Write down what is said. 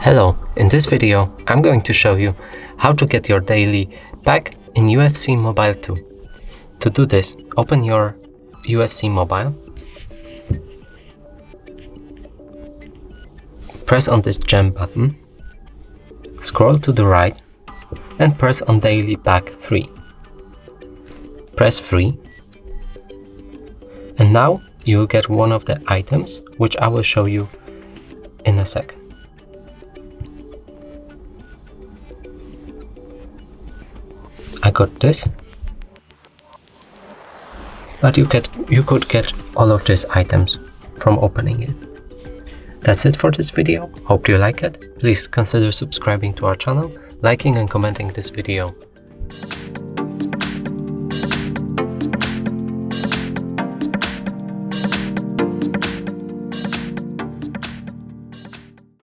Hello, in this video I'm going to show you how to get your daily pack in UFC Mobile 2. To do this, open your UFC Mobile, press on this gem button, scroll to the right and press on Daily Pack 3. Press free and now you will get one of the items which I will show you in a second. I got this, but you could get all of these items from opening it. That's it for this video. Hope you like it. Please consider subscribing to our channel, liking and commenting this video.